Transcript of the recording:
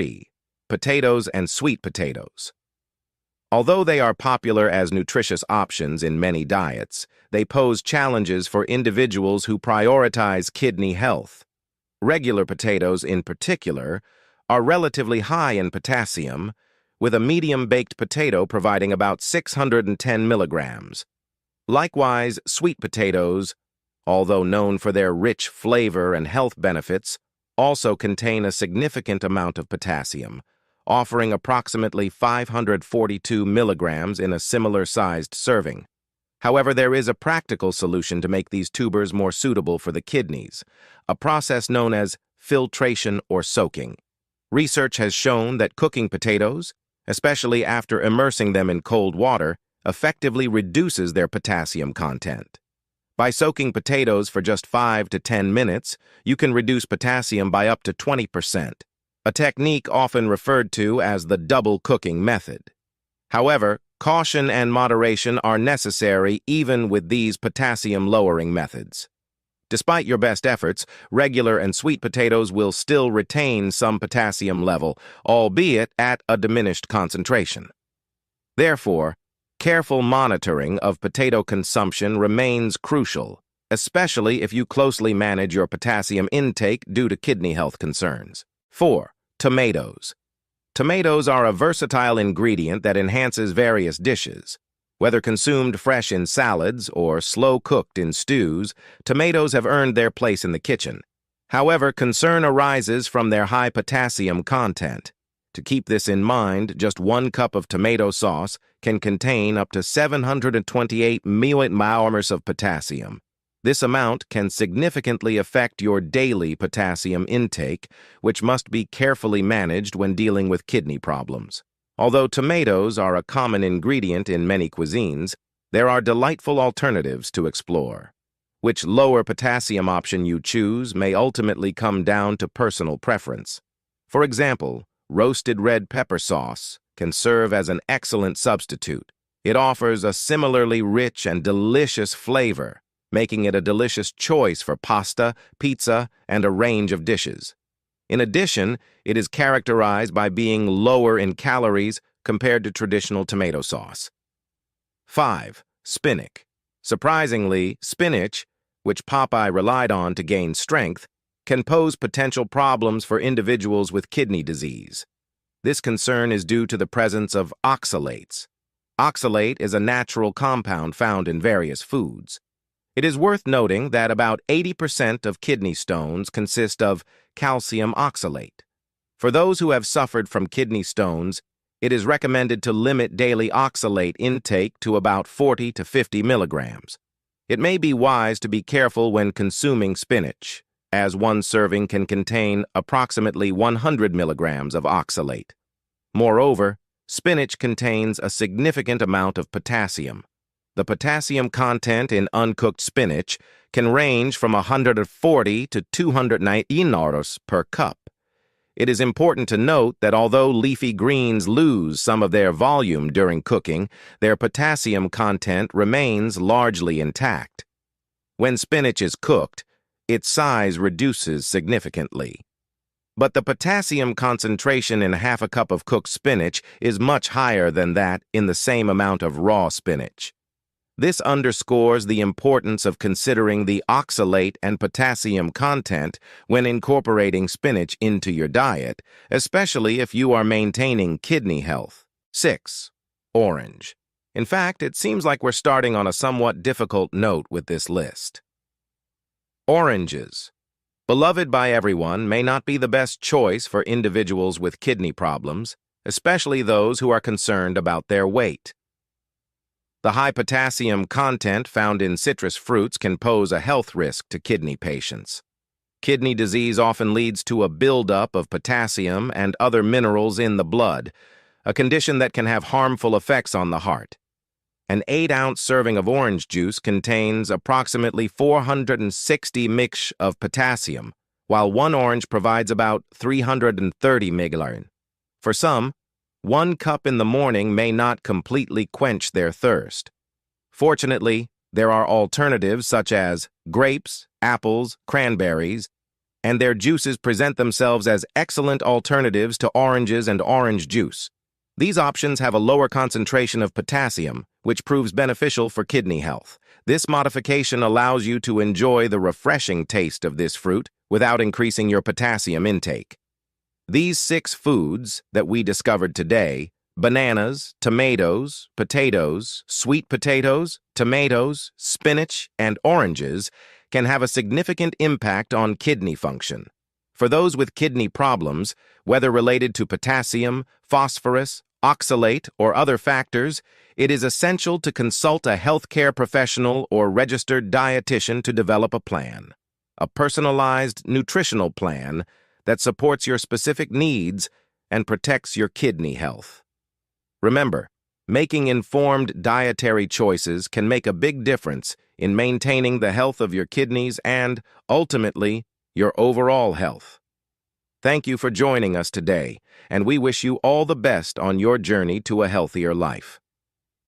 3. Potatoes and sweet potatoes. Although they are popular as nutritious options in many diets, they pose challenges for individuals who prioritize kidney health. Regular potatoes, in particular, are relatively high in potassium, with a medium-baked potato providing about 610 milligrams. Likewise, sweet potatoes, although known for their rich flavor and health benefits, also contain a significant amount of potassium, offering approximately 542 milligrams in a similar-sized serving. However, there is a practical solution to make these tubers more suitable for the kidneys, a process known as filtration or soaking. Research has shown that cooking potatoes, especially after immersing them in cold water, effectively reduces their potassium content. By soaking potatoes for just 5 to 10 minutes, you can reduce potassium by up to 20%, a technique often referred to as the double cooking method. However, caution and moderation are necessary even with these potassium-lowering methods. Despite your best efforts, regular and sweet potatoes will still retain some potassium level, albeit at a diminished concentration. Therefore, careful monitoring of potato consumption remains crucial, especially if you closely manage your potassium intake due to kidney health concerns. 4. Tomatoes. Tomatoes are a versatile ingredient that enhances various dishes. Whether consumed fresh in salads or slow-cooked in stews, tomatoes have earned their place in the kitchen. However, concern arises from their high potassium content. To keep this in mind, just 1 cup of tomato sauce can contain up to 728 millimoles of potassium. This amount can significantly affect your daily potassium intake, which must be carefully managed when dealing with kidney problems. Although tomatoes are a common ingredient in many cuisines, there are delightful alternatives to explore. Which lower potassium option you choose may ultimately come down to personal preference. For example, roasted red pepper sauce can serve as an excellent substitute. It offers a similarly rich and delicious flavor, making it a delicious choice for pasta, pizza, and a range of dishes. In addition, it is characterized by being lower in calories compared to traditional tomato sauce. 5. Spinach. Surprisingly, spinach, which Popeye relied on to gain strength, can pose potential problems for individuals with kidney disease. This concern is due to the presence of oxalates. Oxalate is a natural compound found in various foods. It is worth noting that about 80% of kidney stones consist of calcium oxalate. For those who have suffered from kidney stones, it is recommended to limit daily oxalate intake to about 40 to 50 milligrams. It may be wise to be careful when consuming spinach, as 1 serving can contain approximately 100 milligrams of oxalate. Moreover, spinach contains a significant amount of potassium. The potassium content in uncooked spinach can range from 140 to 290 per cup. It is important to note that although leafy greens lose some of their volume during cooking, their potassium content remains largely intact. When spinach is cooked, its size reduces significantly. But the potassium concentration in half a cup of cooked spinach is much higher than that in the same amount of raw spinach. This underscores the importance of considering the oxalate and potassium content when incorporating spinach into your diet, especially if you are maintaining kidney health. 6. Orange. In fact, it seems like we're starting on a somewhat difficult note with this list. Oranges. Beloved by everyone, may not be the best choice for individuals with kidney problems, especially those who are concerned about their weight. The high potassium content found in citrus fruits can pose a health risk to kidney patients. Kidney disease often leads to a buildup of potassium and other minerals in the blood, a condition that can have harmful effects on the heart. An 8-ounce serving of orange juice contains approximately 460 mg of potassium, while 1 orange provides about 330 mg. For some, 1 cup in the morning may not completely quench their thirst. Fortunately, there are alternatives such as grapes, apples, cranberries, and their juices present themselves as excellent alternatives to oranges and orange juice. These options have a lower concentration of potassium, which proves beneficial for kidney health. This modification allows you to enjoy the refreshing taste of this fruit without increasing your potassium intake. These 6 foods that we discovered today, bananas, tomatoes, potatoes, sweet potatoes, tomatoes, spinach, and oranges, can have a significant impact on kidney function. For those with kidney problems, whether related to potassium, phosphorus, oxalate, or other factors, it is essential to consult a healthcare professional or registered dietitian to develop a plan, a personalized nutritional plan that supports your specific needs and protects your kidney health. Remember, making informed dietary choices can make a big difference in maintaining the health of your kidneys and, ultimately, your overall health. Thank you for joining us today, and we wish you all the best on your journey to a healthier life.